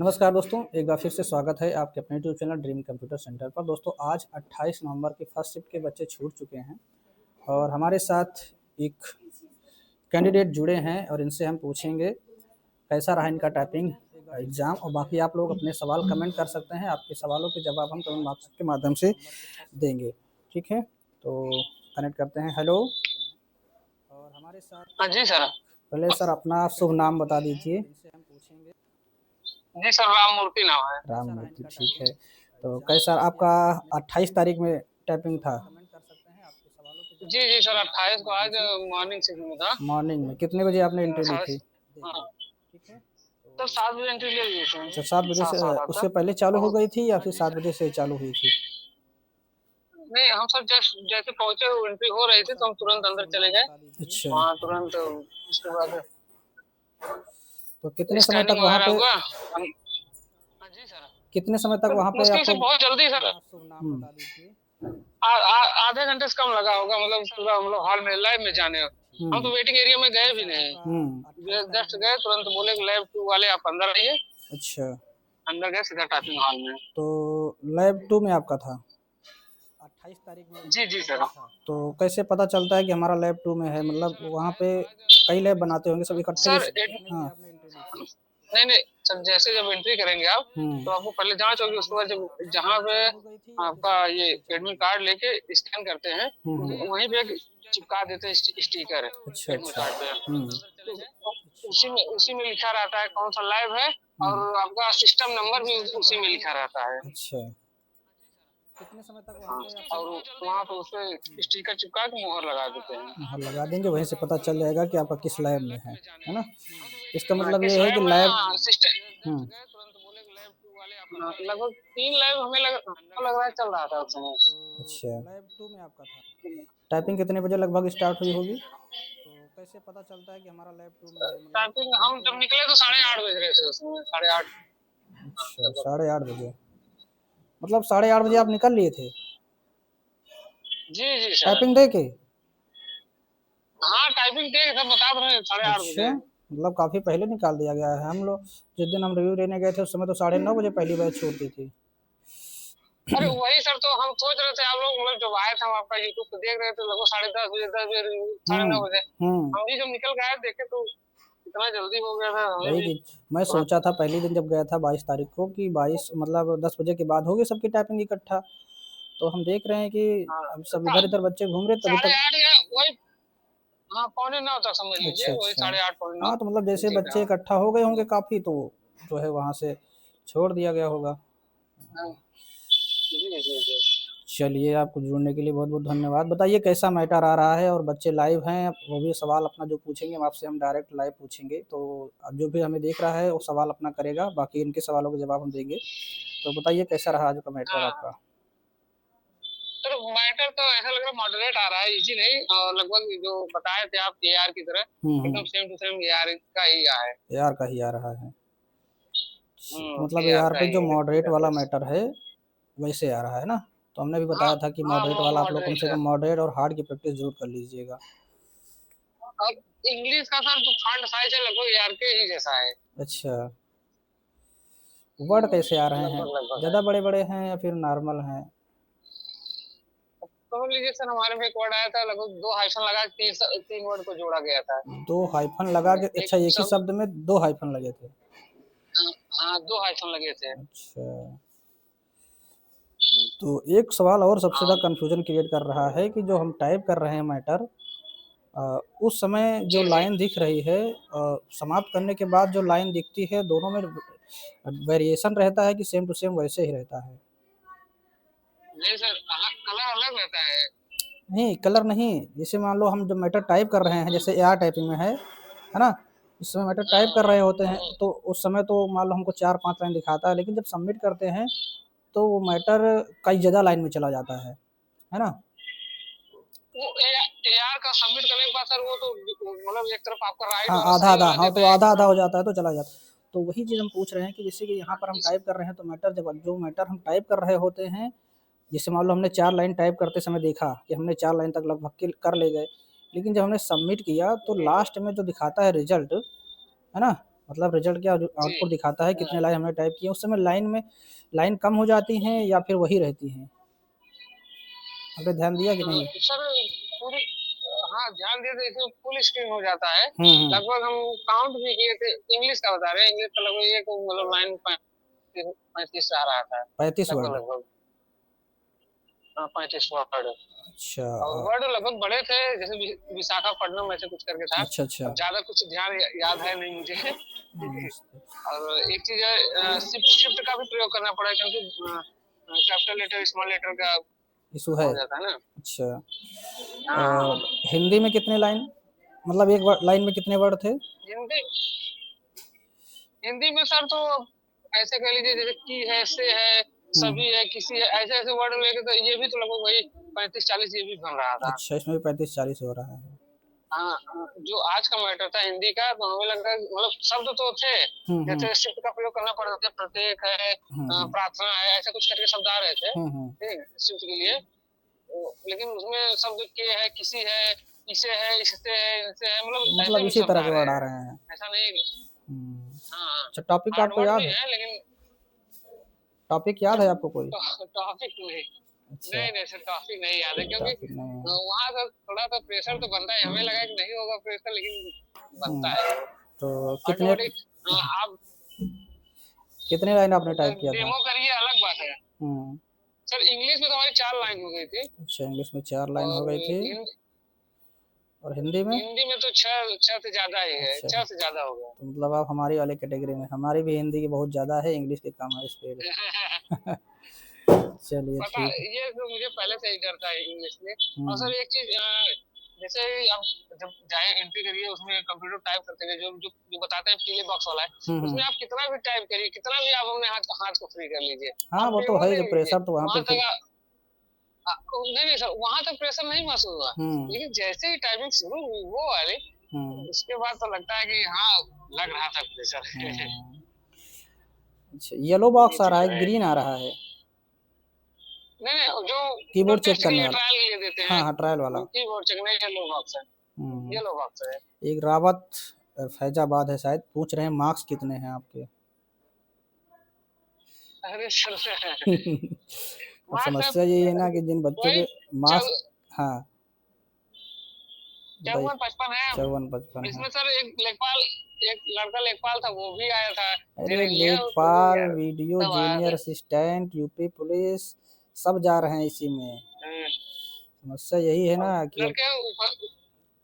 नमस्कार दोस्तों, एक बार फिर से स्वागत है आपके अपने YouTube channel dream computer centre पर। दोस्तों, आज 28 नवंबर की फर्स्ट शिफ्ट के बच्चे छूट चुके हैं और हमारे साथ एक कैंडिडेट जुड़े हैं और इनसे हम पूछेंगे कैसा रहा इनका टाइपिंग एग्ज़ाम। और बाकी आप लोग अपने सवाल कमेंट कर सकते हैं, आपके सवालों के जवाब हम कमेंट बॉक्स के माध्यम से देंगे। ठीक है, तो कनेक्ट करते हैं। हेलो। और हमारे साथ हाँ जी सर। पहले सर अपना शुभ नाम बता दीजिए। इनसे हम पूछेंगे। जी सर, राम मूर्ति नाम है। राम मूर्ति, ठीक है। तो कैसा आपका 28 तारीख में टाइपिंग था? जी जी सर, 28 को आज मॉर्निंग से में था। मॉर्निंग में कितने बजे आपने एंट्री ली थी? हाँ सर, 7 बजे एंट्री ले ली थी। अच्छा, 7 बजे से 7:08 उससे तक। पहले चालू हो और गई थी या फिर 7 बजे से चालू हुई थी? नहीं, हम सर जस्ट जैसे पहुंचे एंट्री हो रही थी तो हम तुरंत अंदर चले गए। अच्छा, वहाँ तुरंत उसके बाद तो कितने समय तक स्कैनिंग वहाँ वगैरह पे हुआ हाँ जी सर। कितने समय तक तो वहाँ पे मुश्किल से आपको? बहुत जल्दी सर, हम्म। आधे घंटे से कम लगा होगा, मतलब पूरा हम लोग हॉल में लाइव में जाने। हम हम्म। तो वेटिंग एरिया में गए भी नहीं। जस्ट गए, तुरंत बोले लैब 2 वाले आप अंदर आइए। अच्छा, अंदर गए, सीधा टाइपिंग हॉल में। तो लैब 2 में आपका था 28 तारीख में? जी जी सर। तो कैसे पता चलता है कि हमारा लैब 2 में है? मतलब वहाँ पे कई लैब बनाते होंगे, सब इकट्ठे सर जैसे? हाँ। नहीं नहीं सर, जैसे जब एंट्री करेंगे आप तो आपको पहले जांच होगी। उसके बाद जब जहाँ पे आपका ये एडमिट कार्ड लेके स्कैन करते हैं तो वहीं पे एक चिपका देते हैं स्टिकर अच्छा एडमिट अच्छा। कार्ड पे। तो उसी में लिखा रहता है कौन सा लैब है, और आपका सिस्टम नंबर भी उसी में लिखा रहता है। अच्छा, कितने समय तक वहाँ हाँ, पे आपको? और वहाँ पे उसपे स्टिकर चिपका के मुहर लगा देते हैं। मुहर लगा देंगे, वहीं से पता चल जाएगा कि आपका किस लैब में है ना? इसका हाँ, मतलब किस ये है कि लैब में लैब। सिस्टम हम्म। लगभग 3 लैब हमें लग रहा है चल रहा था उस समय। अच्छा, लैब 2 में आपका था। टाइपिंग कितने बजे लगभग स्टार्ट हुई होगी? तो कैसे पता चलता है कि हमारा लैब 2 में है? मतलब टाइपिंग वहाँ हम पे। जब निकले तो 8:30 बज रहे थे उसमें, 8:30 अच्छा, लगभग। 8:30 बजे। मतलब 8:30 बजे आप निकल लिए थे जी जी सर। टाइपिंग दे के? हाँ, टाइपिंग देख सब बता रहे हैं, 8:30 बजे। अच्छा, मतलब काफ़ी पहले निकाल दिया गया है। हम लोग जिस दिन हम रिव्यू लेने गए थे उस समय तो 9:30 बजे पहली बैच छोड़ती थी। अरे वही सर, तो हम सोच रहे थे आप लोग मतलब जब आए थे, हम आपका यूट्यूब पे देख रहे थे लगभग 10:30 बजे, 10 बजे, साढ़े हम्म। नौ बजे हम्म। हम भी जब निकल गए देखे तो इतना जल्दी हो गया था हमें वही भी कि मैं थोड़ा। सोचा था पहली दिन जब गया था 22 तारीख को कि 22 मतलब 10 बजे के बाद होगी सबकी टाइपिंग इकट्ठा। तो हम देख रहे हैं कि हाँ, अब सब इधर इधर बच्चे घूम रहे तभी साढ़े तक। आठ या वही। हाँ, 8:45 तक समझ अच्छा लीजिए, वही अच्छा। 8:30 8:45 हाँ, तो मतलब जैसे उसी का। बच्चे इकट्ठा हो गए होंगे काफ़ी, तो जो है वहाँ से छोड़ दिया गया होगा। हाँ, जी जी जी। चलिए, आपको जुड़ने के लिए बहुत बहुत धन्यवाद। बताइए कैसा मैटर आ रहा है? और बच्चे लाइव हैं, वो भी सवाल अपना जो पूछेंगे हम आपसे, हम डायरेक्ट लाइव पूछेंगे। तो अब जो भी हमें देख रहा है वो सवाल अपना करेगा, बाकी इनके सवालों के जवाब हम देंगे। तो बताइए कैसा रहा आज का मैटर हाँ आपका? सर, मैटर तो ऐसा लग रहा है मॉडरेट आ रहा है, इजी नहीं, और लगभग जो बताए थे आप एआर की तरह एकदम सेम टू सेम एआर का ही है। एआर का ही आ रहा है। तो मतलब एआर एआर का पे ही जो है मॉडरेट सीधा वाला टेस्ट। मैटर है वैसे आ रहा है ना? तो हमने भी हाँ बताया था कि हाँ, मॉडरेट वाला आप लोग कम मॉडरेट से है। कम मॉडरेट और हार्ड की प्रैक्टिस जरूर कर लीजिएगा। अब इंग्लिश का सर जो फॉन्ट साइज है लगभग एआर के ही जैसा है। अच्छा, वर्ड कैसे आ रहे हैं? लगभग लगभग है। ज़्यादा बड़े बड़े हैं या फिर नॉर्मल हैं? समझ लीजिए सर, हमारे में एक वर्ड आया था, लगभग 2 हाइफन लगा के तीन वर्ड को जोड़ा गया था। 2 हाइफन लगा के? एक अच्छा, एक ही शब्द। शब्द में 2 हाइफन लगे थे? हाँ, 2 हाइफन लगे थे। अच्छा, तो एक सवाल और सबसे हाँ ज़्यादा कन्फ्यूजन क्रिएट कर रहा है कि जो हम टाइप कर रहे हैं मैटर, उस समय जो जी जी। लाइन दिख रही है, समाप्त करने के बाद जो लाइन दिखती है, दोनों में वेरिएशन रहता है कि सेम टू सेम वैसे ही रहता है? नहीं सर, कलर अलग रहता है। नहीं, कलर नहीं। जैसे मान लो हम जब मैटर टाइप कर रहे हैं, जैसे एआर टाइपिंग में है ना? इस समय मैटर टाइप कर रहे होते हैं तो उस समय तो मान लो हमको 4-5 लाइन दिखाता है, लेकिन जब सबमिट करते हैं तो वो मैटर कई ज़्यादा लाइन में चला जाता है ना? वो एआर का सबमिट करने के बाद सर वो तो मतलब एक तरफ आपका राइट हाँ, वाला आधा सही आधा, वाला हाँ, देते तो हैं, एक आधा आधा तरफ। हो जाता है तो चला जाता है। तो वही चीज़ हम पूछ रहे हैं कि जैसे कि यहाँ पर हम इस टाइप कर रहे हैं तो मैटर जब जो मैटर हम टाइप कर रहे होते हैं, जैसे मान लो हमने 4 लाइन टाइप करते समय देखा कि हमने 4 लाइन तक लगभग के कर ले गए, लेकिन जब हमने सबमिट किया तो जी जी। लास्ट में जो दिखाता है रिजल्ट, है ना? मतलब रिजल्ट क्या आउटपुट दिखाता है कितने लाइन हमने टाइप किए, उस समय लाइन कम हो जाती हैं या फिर वही रहती हैं? आपने ध्यान दिया कि नहीं? सर पूरी, हाँ ध्यान दिए थे, इसमें फुल स्क्रीन हो जाता है। हम्म। लगभग हम काउंट भी किए थे, इंग्लिश का बता रहे हैं, इंग्लिश का लगभग एक मतलब लाइन 35 आ रहा था 35 लगभग वर्ड? लगभग। हाँ 35 वर्ड। अच्छा। और वर्ड लगभग बड़े थे, जैसे विशाखापट्टनम ऐसे कुछ करके था। अच्छा अच्छा। अब ज्यादा कुछ ध्यान याद है नहीं मुझे। मस्त। और एक चीज है, शिफ्ट शिफ्ट का भी प्रयोग करना पड़ा, क्योंकि कैपिटल लेटर स्मॉल लेटर का इशू है। हो जाता है ना। अच्छा। हाँ हाँ। और हिंदी में कितने लाइन, मतलब एक लाइन में कितने वर्ड थे? हिंदी हिंदी में सर तो ऐसे कह लीजिए, जैसे की है, से है, हम्म। सभी है, किसी है, ऐसे ऐसे वर्ड लेके तो ये भी तो लगभग वही 35-40 ये भी बन रहा था। अच्छा, इसमें भी 35-40 हो रहा है। हाँ जो आज का मैटर था हिंदी का, तो हमें लगा मतलब शब्द तो थे, हम्म। जैसे शिफ्ट का प्रयोग करना पड़ रहा था, प्रत्येक है, हम्म। प्रार्थना है, ऐसा कुछ करके शब्द आ रहे थे हम्म। ठीक है, शिफ्ट के लिए। लेकिन उसमें शब्द के है, किसी है, इसे है, इससे है, इनसे है, मतलब ऐसे मतलब भी इसी शब्द तरह आ के रहे वर्ड आ हैं, रहे हैं। ऐसा नहीं। हम्म। हाँ अच्छा, टॉपिक हार्ड आपको वर्ड याद भी है? है लेकिन टॉपिक याद है आपको कोई? टॉपिक नहीं। अच्छा, नहीं नहीं सर टॉपिक नहीं याद है, क्योंकि टॉपिक नहीं है। वहां का थोड़ा सा प्रेशर तो बनता है, हमें लगा कि नहीं होगा प्रेशर, लेकिन बनता हम्म। है वो तो कितने ऑटोमेटिक। आप कितने लाइन आपने टाइप किया था? डेमो करिए अलग बात है। हम्म। सर इंग्लिश में तो हमारी 4 लाइन हो गई थी, अच्छा, इंग्लिश में 4 लाइन हो और गई थी। और हिंदी में? हिंदी में तो छह छह से ज्यादा ही है, अच्छा, 6 से ज्यादा हो गया। तो मतलब आप हमारी वाले कैटेगरी में, हमारी भी हिंदी की बहुत ज़्यादा है, इंग्लिश की कम है स्पीड। चलिए पता ठीक है। ये तो मुझे पहले से ही डर था इंग्लिश में। और हम्म। सर एक चीज, जैसे आप जब जाए एंट्री करिए, उसमें कंप्यूटर टाइप करते हैं, जो बताते हैं पीले बॉक्स वाला है, उसमें हम्म। आप कितना भी टाइप करिए, कितना भी आप अपने हाथ को फ्री कर लीजिए, हाँ, आप वो तो डेमो है ही, दे जब लीजिए प्रेशर तो वहाँ पे वहां फिर। तक नहीं नहीं सर वहां तक प्रेशर नहीं महसूस हुआ। हम्म। लेकिन जैसे ही टाइपिंग शुरू हुई वो वाली, हम्म। उसके बाद तो लगता है कि हाँ लग रहा था प्रेशर। हम्म। अच्छा, येलो ये बॉक्स आ रहा चीज है, है। ग्रीन आ रहा है? नहीं नहीं जो कीबोर्ड चेक टेस्ट के करने लिए वाला? ट्रायल के लिए देते हाँ हैं, हाँ, ट्रायल वाला। कीबोर्ड चेक नहीं, येलो बॉक्स है, हम्म। येलो बॉक्स है। एक रावत फैजाबाद है शायद, पूछ रहे हैं मार्क्स कितने हैं आपके? अरे सर अब मार्क्स है समस्या यही है ना कि जिन बच्चों वही के मार्क्स। हाँ, बताइए। 54-55 है। 54-55 है? इसमें सर एक लड़का लेखपाल था, वो भी आया था अरे दे लिया, वो भी लेखपाल, यार वीडियो सब आया जूनियर था। असिस्टेंट, यूपी पुलिस, सब जा रहे हैं इसी में। हम्म, समस्या यही है और ना कि अब लड़के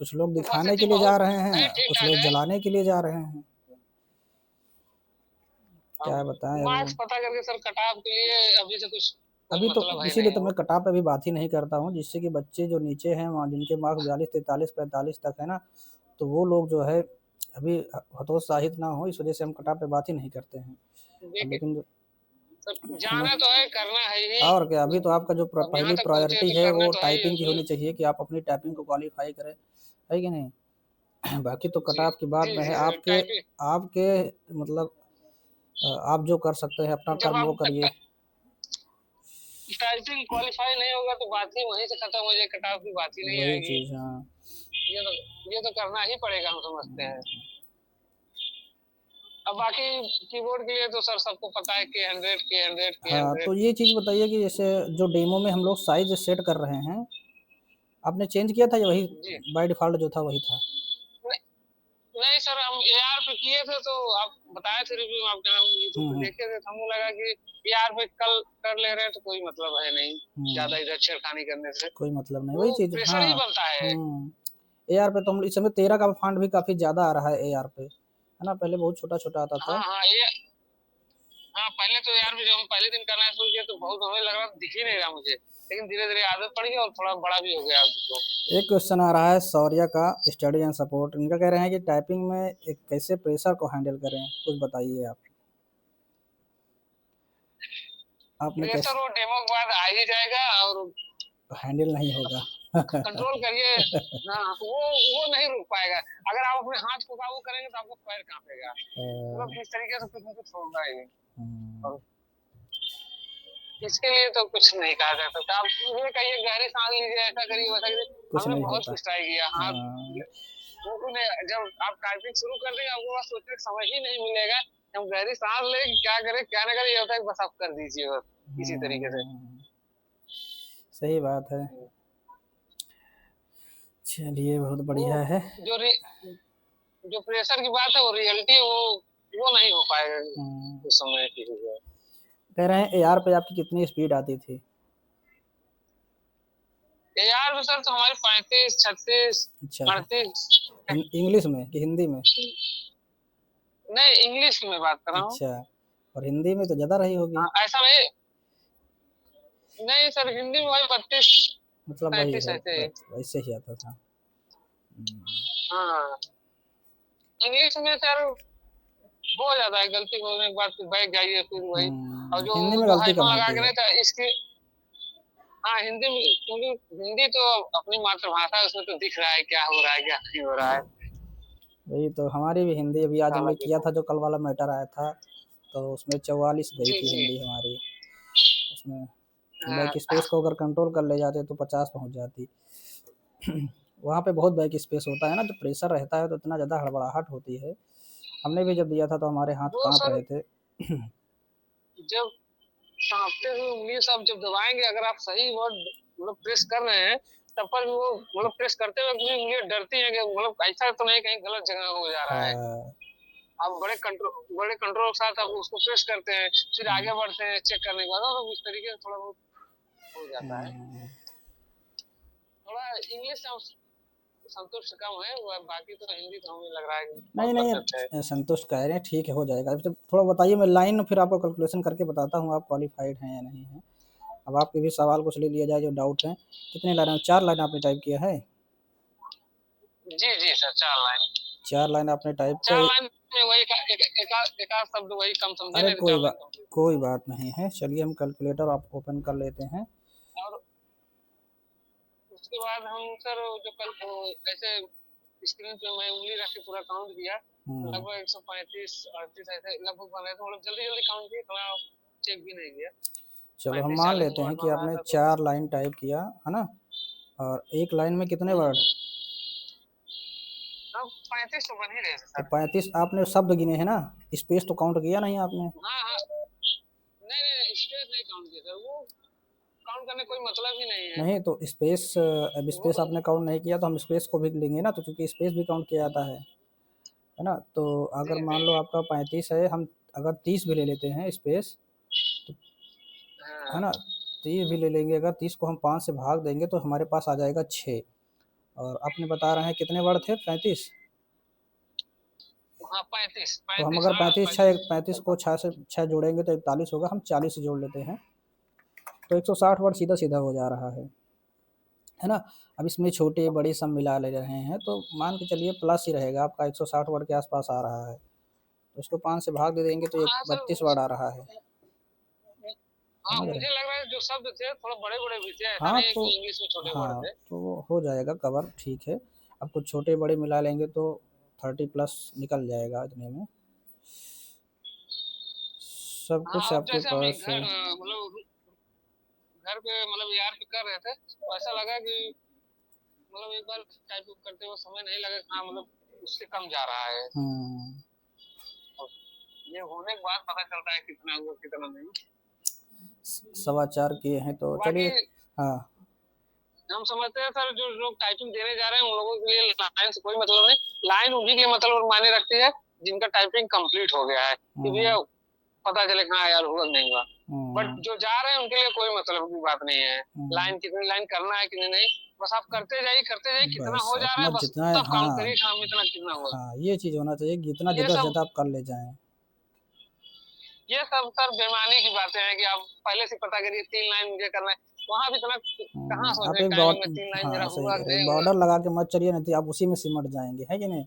कुछ लोग दिखाने उपस्थिति के लिए जा बहुत रहे है, हैं, ठीक कुछ ठाक लोग है। जलाने के लिए जा रहे हैं। क्या अब बताएं मार्क्स अब। पता करके सर कटाव के लिए अभी से कुछ कोई अभी तो मतलब है इसीलिए नहीं तो मैं वो। कटाव पे भी बात ही नहीं करता हूँ, जिससे कि बच्चे जो नीचे हैं वहाँ जिनके मार्क्स 42, 43, 45 तक है ना, तो वो लोग जो है अभी हतोत्साहित ना हो, इस वजह से हम कटाव पे बात ही नहीं करते हैं। देखिए लेकिन सर हमें, जाना तो है, करना है ही। और क्या, अभी तो आपका जो अब यहाँ पहली तक पहुंचे प्रायोरिटी तो है करना वो तो है ही टाइपिंग की उसमें। होनी चाहिए कि आप अपनी टाइपिंग को क्वालिफाई करें, है कि नहीं? बाकी तो जी कटाव की बात जी में है, जी सर आपके टाइपिंग। आपके मतलब आप जो कर सकते हैं अपना जब कर्म वो आप करिए। टाइपिंग क्वालिफाई नहीं होगा तो बात ही वहीं से खत्म हो जाए, कटाव की बात ही नहीं वही आएगी। चीज़, हाँ। ये तो करना ही पड़ेगा, हम समझते हैं। अब बाकी कीबोर्ड के लिए तो सर सबको पता है, के हाँ, तो हंड्रेड। ये चीज़ बताइए कि जैसे जो डेमो में हम लोग साइज सेट कर रहे हैं, आपने चेंज किया था या वही जी बाय डिफ़ॉल्ट जो था वही था? नहीं, नहीं सर हम एआर पे किए थे, तो आप बताए थे रिव्यू में, आपके नाम यूट्यूब पे हुँ। देखे थे, तो हमको लगा कि एआर पे कल कर ले रहे हैं तो कोई मतलब है नहीं हुँ। ज्यादा इधर छेड़खानी करने से, कोई मतलब नहीं, वही वो चीज़, प्रेशर ही हाँ। बनता है। एआर पे तो हम इस समय 13 का फ़ॉन्ट भी काफ़ी ज़्यादा आ रहा है एआर पे, है ना? पहले बहुत छोटा-छोटा आता था। हाँ हाँ ये हाँ पहले तो यार भी जब हम पहले दिन करना शुरू किया तो बहुत हमें लग रहा दिख ही नहीं रहा मुझे, लेकिन धीरे धीरे आदत पड़ गई और थोड़ा बड़ा भी हो गया अब तो। एक क्वेश्चन आ रहा है शौर्य का, स्टडी एंड सपोर्ट, इनका कह रहे हैं कि टाइपिंग में एक कैसे प्रेशर को हैंडल करें? कुछ बताइए आप। आपने प्रेशर कैसे वो डेमो के बाद आ ही जाएगा, और हैंडल नहीं होगा? कंट्रोल करिए। हाँ वो नहीं रुक पाएगा। अगर आप अपने हाथ को काबू करेंगे तो आपको पैर कांपेगा, मतलब किस तरीके से कुछ ना कुछ होगा ही। और इसके लिए तो कुछ नहीं कहा जा सकता, आप ये कहिए गहरी सांस लीजिए, ऐसा करिए वैसा करिए, कुछ हमने नहीं बहुत होता। कुछ ट्राई किया। हाँ हाँ, वो नहीं, जब आप टाइपिंग शुरू कर देंगे आपको बस सोचने का समय ही नहीं मिलेगा। हम गहरी सांस ले क्या करें क्या ना करें, ये होता है कि बस आप कर दीजिए बस इसी तरीके से। सही बात है। चलिए बहुत वो बढ़िया है। जो जो प्रेशर की बात है वो रियलिटी वो नहीं हो पाएगा उस समय की है। कह रहे हैं एआर पे आपकी कितनी स्पीड आती थी? यार में सर तो हमारी 35 36 अच्छा, 38। इंग्लिश में कि हिंदी में? नहीं, इंग्लिश की मैं बात कर रहा हूँ। अच्छा, और हिंदी में तो ज़्यादा रही होगी। हाँ, ऐसा नहीं। नहीं सर, हिंदी में वही 32 मतलब वही 33 है, ऐसे ही। वैसे ही आता था। हाँ, इंग्लिश में सर हो जाता है गलती होने के बाद फिर बैठ जाइए फिर वही। और जो हिंदी में जो गलती कम हाइफन लगा होती के है। नहीं था इसकी। हाँ, हिंदी में क्योंकि हिंदी तो अपनी मातृभाषा है, उसमें तो दिख रहा है क्या हो रहा है क्या नहीं हो रहा है। वही तो हमारी भी हिंदी अभी आज हमने हालांकि किया था, जो कल वाला मैटर आया था, तो उसमें 44 गई जी थी जी। हिंदी हमारी। उसमें हाँ, बैक स्पेस को अगर कंट्रोल कर ले जाते तो 50 पहुंच जाती। वहाँ पे बहुत बैक स्पेस होता है ना, जब प्रेशर रहता है तो इतना ज़्यादा हड़बड़ाहट होती है। हमने भी जब दिया था तो हमारे हाथ वो कांप सर रहे थे। जब कांपते हुए उंगली से आप जब दबाएंगे, अगर आप सही वर्ड मतलब प्रेस कर रहे हैं तब पर भी वो मतलब प्रेस करते हुए भी उंगलियां डरती हैं कि मतलब ऐसा तो नहीं कहीं गलत जगह हो जा रहा है। हाँ। आप बड़े कंट्रोल के साथ आप उसको प्रेस करते हैं, फिर आगे बढ़ते हैं चेक करने के बाद, और उस तरीके से थोड़ा बहुत हो जाता है। थोड़ा इंग्लिश से संतुष्ट कम है वो, बाकी तो हिंदी तो हमें लग रहा है कि बहुत नहीं परफेक्ट है। नहीं, संतुष्ट कह रहे हैं, ठीक है हो जाएगा। तो थोड़ा बताइए, मैं लाइन फिर आपको कैलकुलेशन करके बताता हूँ आप क्वालिफाइड हैं या नहीं हैं। अब आपके भी सवाल कुछ ले लिया जाए जो डाउट हैं। कितने लाइन, 4 लाइन आपने टाइप किया है? जी जी सर, 4 लाइन। 4 लाइन आपने टाइप किया। 4 लाइन में वही एक आध शब्द वही कम समझे, अरे नहीं तो 4 लाइन कंप्लीट हो कोई गया। बात नहीं है, चलिए हम कैलकुलेटर आप ओपन कर लेते हैं। और उसके बाद हम सर जो कल ऐसे स्क्रीन पे मैं उंगली रख के पूरा काउंट किया, लगभग 135 38 ऐसे लगभग बन रहे थे, मतलब जल्दी जल्दी काउंट किया, थोड़ा चेक भी नहीं किया। चलो हम 35 मान 40 लेते हैं वर्ड कि बन रहा आपने था तो। 4 लाइन टाइप किया है ना, और एक लाइन में कितने वर्ड? अब 35 तो बन ही रहे थे तो सर। 35 आपने शब्द गिने हैं ना, स्पेस तो काउंट किया नहीं आपने? हाँ हाँ, नहीं नहीं स्पेस नहीं काउंट किया सर, वो काउंट करने कोई मतलब ही नहीं है। नहीं तो स्पेस, अब वो स्पेस आपने काउंट नहीं किया तो हम स्पेस को भी लेंगे ना, तो चूंकि स्पेस भी काउंट किया जाता है ना। तो जी अगर मान जी। लो आपका 35 है, हम अगर 30 भी ले लेते हैं स्पेस, तो है हाँ ना, 30 भी ले लेंगे, अगर 30 को हम 5 से भाग देंगे तो हमारे पास आ जाएगा 6। और आपने बता रहे हैं कितने वर्ड थे, 35? हाँ, 35 तो हम 35, अगर हाँ 35 6 35। 35 को 6 से 6 जोड़ेंगे तो 41 होगा, हम 40 से जोड़ लेते हैं तो 160 वर्ड सीधा सीधा हो जा रहा है ना। अब इसमें छोटे बड़े सब मिला ले रहे हैं तो मान के चलिए प्लस ही रहेगा आपका, 160 वर्ड के आसपास आ रहा है। तो उसको 5 से भाग दे देंगे तो एक हाँ सर 32 वर्ड आ रहा है। हाँ, समझ रहे मुझे हैं? लग रहा है जो शब्द थे थोड़ा बड़े बड़े भी थे, ऐसा हाँ नहीं है तो कि इंग्लिश में छोटे वर्ड हाँ, थे। तो वो हो जाएगा कवर, ठीक है। अब कुछ छोटे बड़े मिला लेंगे तो 30 प्लस निकल जाएगा इतने में। सब हाँ, कुछ अब आपके जैसे हम पास घर मतलब घर पे मतलब यार पे कर रहे थे तो ऐसा लगा कि मतलब एक बार टाइप करते हुए समय नहीं लगा, हाँ मतलब उससे कम जा रहा है। हम्म, और ये होने के बाद पता चलता है कितना हुआ कितना नहीं। 4.25 किए हैं तो बाकी चलिए। हाँ। हम समझते हैं सर जो लोग टाइपिंग देने जा रहे हैं उन लोगों के लिए लाइन से कोई मतलब नहीं। लाइन उन्हीं के लिए मतलब और मायने रखती है जिनका टाइपिंग कंप्लीट हो गया है, कि भैया हम्म, पता चले हाँ यार हुआ नहीं हुआ। बट हम्म, जो जा रहे हैं उनके लिए कोई मतलब की बात नहीं है, हम्म, लाइन कितनी लाइन करना है कितनी नहीं। बस आप करते जाइए कितना बस हो जा रहा अपना है बस जितना, तब काउंट हाँ करिए कि हम इतना कितना हुआ। हाँ, ये चीज़ होना चाहिए कि जितना ये ज़्यादा से सब ज़्यादा आप कर ले जाएं। ये सब सर बेईमानी की बातें हैं कि आप पहले से पता करिए 3 लाइन मुझे करना है, वहां भी इतना कहाँ आप सोचने एक टाइम बॉर्ड, में 3 लाइन मेरा हाँ सही हुआ कह कि रहे हैं, नहीं हुआ। बॉर्डर लगा के मत चलिए, नहीं तो आप उसी में सिमट जाएंगे, है कि नहीं।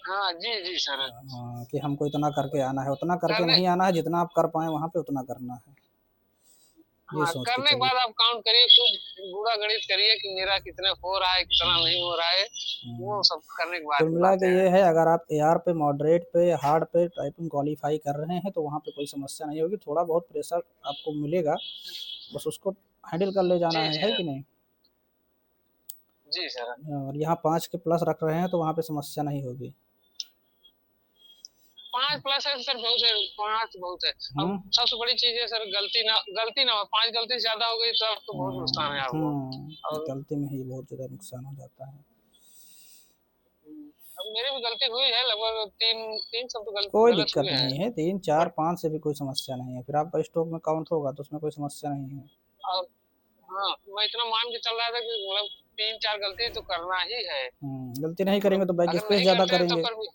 हाँ जी जी सर। हाँ, कि हमको इतना करके आना है, उतना करके करने नहीं आना है, जितना आप कर पाए वहाँ पे उतना करना है, ये हाँ, सोच के करने के चलिए। बाद आप काउंट करिए, खूब गुणा गणित करिए कि मेरा कितने हो रहा है कितना नहीं हो रहा है। वो सब करने के बाद कुल की मिला के बातें हैं। ये है, अगर आप एआर पे, मॉडरेट पे, हार्ड पे टाइपिंग क्वालिफाई कर रहे हैं तो वहाँ पे कोई समस्या नहीं होगी। थोड़ा बहुत प्रेशर आपको मिलेगा, बस उसको हैंडल कर ले जाना जी जी है कि नहीं। जी सर। और यहाँ 5 के प्लस रख रहे हैं तो वहाँ पे समस्या नहीं होगी। 5 प्लस है सर, बहुत है, 5 बहुत है। अब हम्म सबसे बड़ी चीज है सर, गलती ना हो, 5 गलती से ज्यादा हो गई तो बहुत नुकसान है आपको। और गलती में ही बहुत ज़्यादा नुकसान हो जाता है। अब मेरी भी गलती हुई है, लगभग 3 शब्द कोई गलत दिक्कत हुए हैं। नहीं है, 3, 4, बट 5 से भी कोई समस्या नहीं है, फिर आपका स्टॉक में काउंट होगा तो उसमें कोई समस्या नहीं है। और हाँ, मैं इतना मान के चल रहा था कि मतलब 3-4 गलती तो करना ही है। गलती नहीं करेंगे मतलब तो बैक अगर स्पेस नहीं ज़्यादा करते तो करेंगे। फिर भी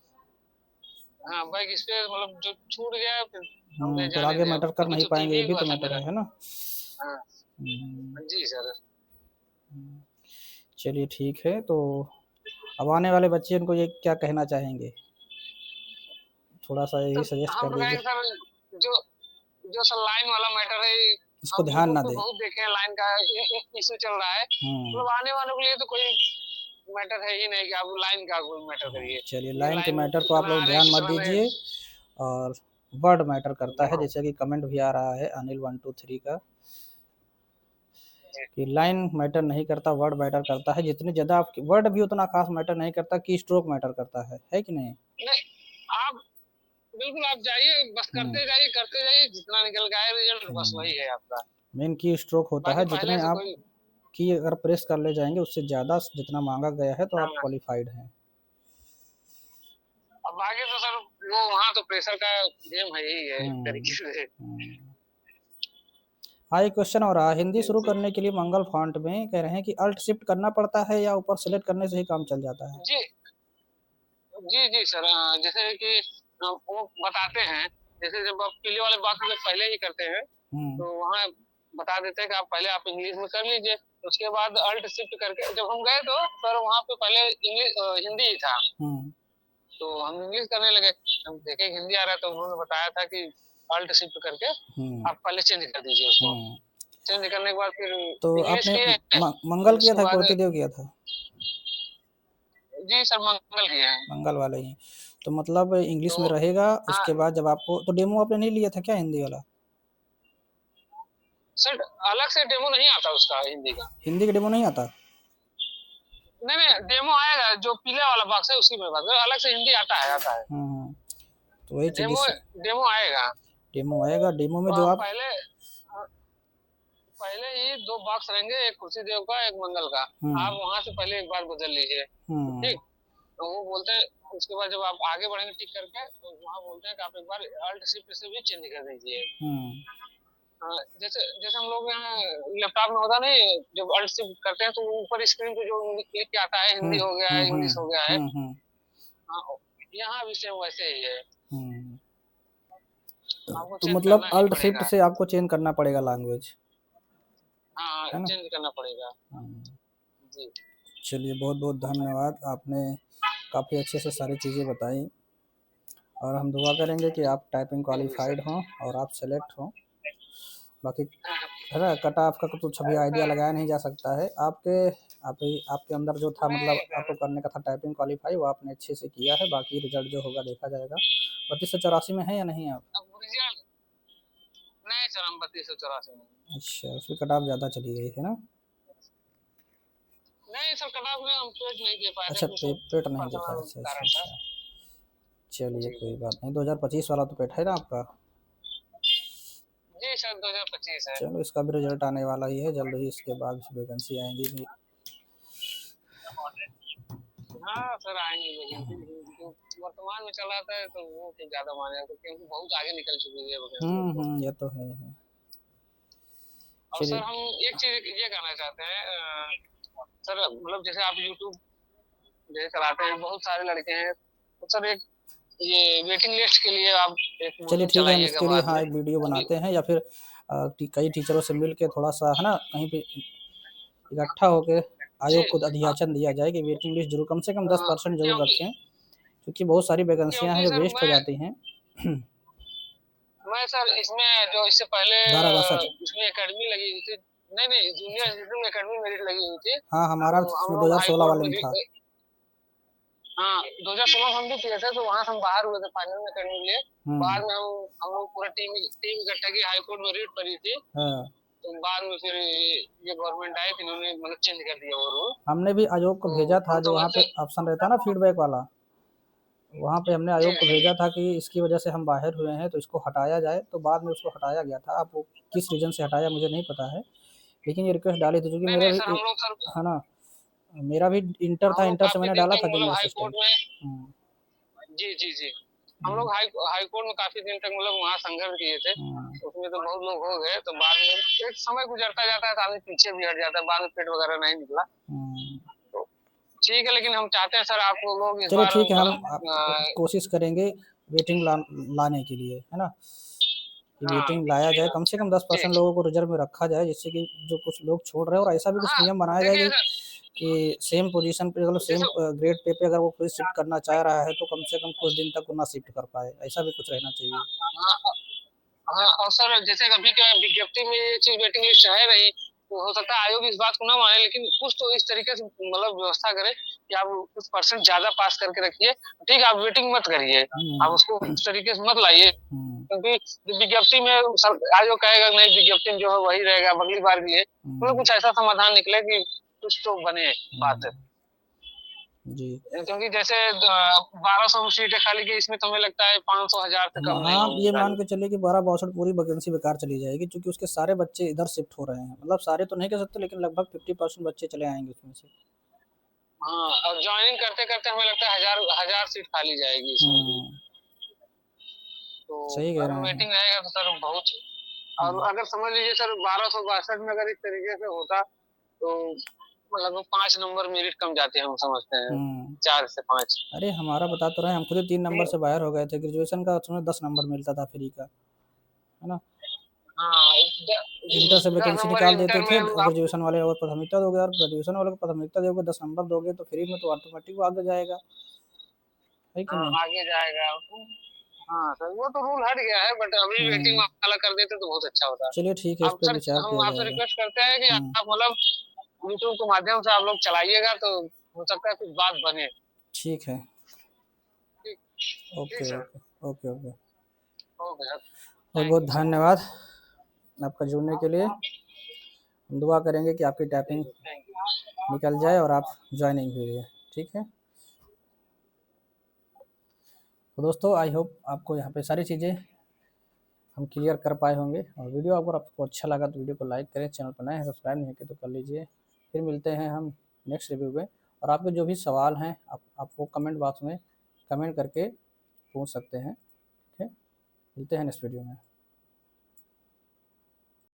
हाँ, बैक स्पेस मतलब जो छूट गया फिर हमने फिर जाने आगे दिया, मैटर कर अभी नहीं तो पाएंगे, ये टीवी भी हुआ तो था मैटर मेरा। है ना। हाँ हम्म, जी सर। चलिए ठीक है, तो अब आने वाले बच्चे इनको ये क्या कहना चाहेंगे, थोड़ा सा यही तो सजेस्ट हम कर तो कहेंगे दीजिए। सर, जो जो सर लाइन वाला मैटर है, इसको हम ध्यान यूट्यूब ना पे दें। बहुत देखे हैं, लाइन का इशू चल रहा है, हम्म मतलब आने वालों के लिए तो कोई मैटर है ही नहीं कि आप लाइन का कोई मैटर करिए, चलिए, क्योंकि लाइन के लाइन मैटर को आप कितना लोग आ रहे हैं ध्यान मत कितना नहीं। दीजिए। और वर्ड मैटर करता है, जी जैसे कि कमेंट भी आ रहा है अनिल 123 का, जी। कि लाइन मैटर नहीं करता, वर्ड मैटर करता है। जितने ज़्यादा आप वर्ड भी उतना खास मैटर नहीं करता, की स्ट्रोक मैटर करता है कि नहीं। नहीं, आप बिल्कुल आप जाइए, बस हम्म करते जाइए, जितना निकल के आए रिजल्ट बस वही है आपका। मेन की स्ट्रोक होता बाकी है, जितने पहले से आप कोई की अगर प्रेस कर ले जाएंगे उससे ज़्यादा जितना मांगा गया है तो आप हाँ, क्वालिफाइड हैं। अब आगे तो सर वो वहाँ तो प्रेशर का गेम है ही है एक हम्म तरीके से। हम्म। हाँ, एक क्वेश्चन हो रहा है, हिंदी शुरू जी करने के लिए मंगल फॉन्ट में कह रहे हैं कि अल्ट शिफ्ट करना पड़ता है या ऊपर सेलेक्ट करने से ही काम चल जाता है। जी जी जी सर, जैसे कि वो बताते हैं, जैसे जब आप पीले वाले बॉक्स में पहले ही करते हैं हम्म तो वहाँ बता देते हैं कि आप पहले आप इंग्लिश में कर लीजिए, उसके बाद अल्ट शिफ्ट करके जब हम गए तो सर वहाँ पे पहले इंग्लिश हिंदी ही था, हम्म तो हम इंग्लिश करने लगे। हम देखे हिंदी आ रहा है तो उन्होंने बताया था कि अल्ट शिफ्ट करके हम्म आप पहले चेंज कर दीजिए उसको। हम्म। चेंज करने के बाद फिर तो इंग्लिश आपने किए, मंगल किया उसके था, बाद कोटि देव किया था। जी सर मंगल किए हैं। मंगल वाले ही। तो मतलब इंग्लिश में तो रहेगा, हाँ उसके बाद जब आपको तो डेमो आपने नहीं लिया था क्या हिंदी वाला। सर, अलग से डेमो नहीं आता उसका हिंदी का। हिंदी का डेमो नहीं आता। नहीं नहीं, डेमो आएगा, जो पीले वाला बॉक्स है उसी में बात है, अलग से हिंदी आता है, आता है। हम्म। तो वही चीज़ डेमो डेमो आएगा। डेमो आएगा, डेमो में तो जो आप आप पहले ही 2 बॉक्स रहेंगे, एक कुर्सी देव का एक मंगल का। आप हम्म वहां से पहले एक बार बदल लीजिए, हम्म ठीक। तो वो बोलते हैं, उसके बाद जब आप आगे बढ़ेंगे टिक करके तो वहाँ बोलते हैं कि आप एक बार अल्ट शिफ्ट से भी चेंज कर दीजिए। हम्म जैसे जैसे हम लोग यहाँ लैपटॉप में होता नहीं, जब अल्ट शिफ्ट करते हैं तो ऊपर स्क्रीन पे जो लिख के आता है, हिंदी हो गया है, इंग्लिश हो गया है। हम्म। हाँ, यहाँ भी सेम वैसे ही है, हम्म। आपको तो चेंज मतलब करना ही अल्ट शिफ्ट पड़ेगा। से आपको चेंज करना पड़ेगा लैंग्वेज, हाँ, है ना। चेंज करना पड़ेगा। हम्म। जी चलिए, बहुत बहुत धन्यवाद, आपने काफ़ी अच्छे से सारी चीज़ें बताई। और हम दुआ करेंगे कि आप टाइपिंग जी क्वालिफाइड सर। हों और आप सेलेक्ट हों। बाकी है ना, कट ऑफ का कुछ अभी आइडिया सर लगाया नहीं जा सकता है। आपके अंदर जो था, मतलब नहीं सर, आपको करने का था टाइपिंग क्वालिफाई, वो आपने अच्छे से किया है। बाकी रिजल्ट जो होगा देखा जाएगा। 3284 में है या नहीं आप। अब रिजल्ट नहीं सर, हम 3284 में। अच्छा, फिर कट ऑफ ज़्यादा चली गई है ना। नहीं सर, कट ऑफ में हम पेट नहीं दे पाए थे, अच्छा, कुछ पेट नहीं देखा, पर्सनल अच्छा अच्छा कारण था। अच्छा। चलिए जी कोई बात नहीं, 2025 वाला तो पेट है ना आपका। जी सर, 2025 है। चलो, इसका भी रिजल्ट आने वाला ही है जल्द ही, इसके बाद वैकेंसी आएंगी भी। हाँ सर, आएंगे वैकेंसी, जो वर्तमान में चल रहा था तो वो कुछ ज्यादा माने, क्योंकि बहुत आगे निकल चुकी है वैकेंसी तो। ये तो है। और चलिए। सर हम एक चीज ये कहना चाहते हैं, सर मतलब जैसे आप यूट्यूब जैसे चलाते हैं, बहुत सारे लड़के हैं, तो सर एक ये वेटिंग लिस्ट के लिए आप एक चलिए मुहिम ठीक है, हम चलाइएगा इसके लिए बाद हाँ में एक वीडियो अभी। बनाते हैं, या फिर कई टीचरों से मिल के थोड़ा सा, है ना, कहीं पे इकट्ठा होकर जी आयोग को अधियाचन दिया जाए कि वेटिंग लिस्ट जरूर, कम से कम 10% जरूर क्योंकि रखें, क्योंकि बहुत सारी वैकेंसियां हैं क्योंकि जो सर वेस्ट हो जाती हैं। मैं सर इसमें जो इससे पहले 12 62। इसमें एकेडमी लगी हुई थी, नहीं नहीं, जूनियर इंजीनियरिंग एकेडमी मेरिट लगी हुई थी, हाँ, तो हमारा हम इसमें लोग हाई 2016 कोर्ट वाले में में था। हाँ 2016 हम भी किए थे, तो वहां से हम बाहर हुए थे फाइनल में करने के लिए। हम्म बाद में हम लोग पूरा टीम टीम इकट्ठा की, हाई कोर्ट में रीट पड़ी थी। हाँ तो बाद में फिर ये गवर्नमेंट आई, फिर इन्होंने मतलब चेंज कर दिया वो रूल। हमने भी आयोग को तो भेजा था, हम जो तो वहाँ पे बच्चे। ऑप्शन रहता है ना फीडबैक वाला, वहाँ पे हमने जी आयोग को जी जी। भेजा था कि इसकी वजह से हम बाहर हुए हैं तो इसको हटाया जाए, तो बाद में उसको हटाया गया था। अब वो किस रीज़न से हटाया मुझे नहीं पता है, लेकिन ये रिक्वेस्ट डाली थी क्योंकि नहीं मेरा नहीं सर, भी हम लोग सर, है ना, मेरा भी इंटर था, हम लोग इंटर से काफी मैंने दिन डाला तक था मतलब जूनियर हाई कोर्ट असिस्टेंट। में। हुँ, जी जी जी। हम हुँ, लोग हाई कोर्ट में काफी दिन तक मतलब वहाँ संघर्ष किए थे। हुँ, उसमें तो बहुत लोग हो गए, तो बाद में एक समय गुजरता जाता है तो आदमी पीछे भी हट जाता है, बाद में पेट वगैरह नहीं निकला। हुँ। तो ठीक है, लेकिन हम चाहते हैं सर आप लोग इस चलिए बार ठीक है, हम मतलब कोशिश करेंगे वेटिंग लाने के लिए, है ना? कि हाँ वेटिंग लाया जाए, कम से कम 10% ठीक। लोगों को रिजर्व में रखा जाए, जिससे कि जो कुछ लोग छोड़ रहे हैं, और ऐसा भी कुछ हाँ नियम बनाया जाए देखिए सर, कि सेम पोजीशन पे, मतलब सेम जैसे ग्रेड पे अगर वो कोई शिफ्ट करना चाह रहा है तो कम से कम कुछ दिन तक वो ना शिफ्ट कर पाए, ऐसा भी कुछ रहना चाहिए। हाँ हाँ, और सर जैसे अभी क्या विज्ञप्ति में ये चीज वेटिंग लिस्ट है नहीं, तो हो सकता है आयोग इस बात को ना माने, लेकिन कुछ तो इस तरीके से मतलब व्यवस्था करे कि आप कुछ परसेंट ज्यादा पास करके रखिए। ठीक है, आप वेटिंग मत करिए, आप हुँ, उसको उस तरीके से मत लाइए, हुँ, क्योंकि विज्ञप्ति में सर आयोग कहेगा नहीं, विज्ञप्ति में जो है वही रहेगा अगली बार के लिए, मतलब हुँ, कुछ ऐसा समाधान निकले कि कुछ तो बने बात। हुँ। जी। क्योंकि जैसे 1200 सीटें खाली की, इसमें तो हमें लगता है 500 1000 से कम नहीं हाँ, होंगी ये मान खाली। के चलिए कि 12-62 पूरी वैकेंसी बेकार चली जाएगी, क्योंकि उसके सारे बच्चे इधर शिफ्ट हो रहे हैं। मतलब सारे तो नहीं कह सकते, लेकिन लगभग 50% बच्चे चले आएँगे उसमें से। हाँ, और ज्वाइनिंग करते करते हमें लगता है 1000 सीट खाली जाएगी इसमें भी। हुँ, तो सही कह अगर रहे हैं। वेटिंग रहेगा तो सर बहुत। और हुँ, अगर समझ लीजिए सर 1262 में अगर इस तरीके से होता, तो लगभग 5 नंबर मेरिट कम जाते हैं, हम समझते हैं हुँ। 4 से 5। अरे! हमारा बता तो रहे हैं, हम खुद ही 3 नंबर से बाहर हो गए थे। ग्रेजुएशन का उसमें 10 नंबर मिलता था फ्री का, है ना? हाँ, इंटर से दस वैकेंसी नंबर निकाल देते इंटर में थे, आप। ग्रेजुएशन वाले को प्राथमिकता दोगे, और ग्रेजुएशन वाले को प्राथमिकता दोगे, 10 नंबर दोगे तो फ्री में, तो ऑटोमेटिक वो आगे जाएगा, है कि हाँ, नहीं? आगे जाएगा। हाँ सर, वो तो रूल हट गया है, बट अभी वेटिंग हुँ, वाला कर देते तो बहुत अच्छा होता। चलिए ठीक है, इस अब पे सर विचार हम किया आपसे जाएगा। रिक्वेस्ट करते हैं कि हुँ, आप मतलब यूट्यूब के माध्यम से आप लोग चलाइएगा, तो हो सकता है कुछ बात बने। ठीक है। ठीक। ठीक okay, sir. Okay. Okay, okay. Okay sir. Thank बहुत-बहुत यू सर। धन्यवाद आपका जुड़ने के लिए। हम दुआ करेंगे कि आपकी टाइपिंग थैंक यू। निकल जाए और आप जॉइनिंग भी लिए। ठीक है? तो दोस्तों, आई होप आपको यहाँ पे सारी चीज़ें हम क्लियर कर पाए होंगे, और वीडियो अगर आपको अच्छा लगा तो वीडियो को लाइक करें, चैनल पर नए हैं सब्सक्राइब नहीं किया तो कर लीजिए। फिर मिलते हैं हम नेक्स्ट रिव्यू में, और आपके जो भी सवाल हैं आप वो कमेंट बॉक्स में कमेंट करके पूछ सकते हैं। ठीक है? मिलते हैं नेक्स्ट वीडियो में।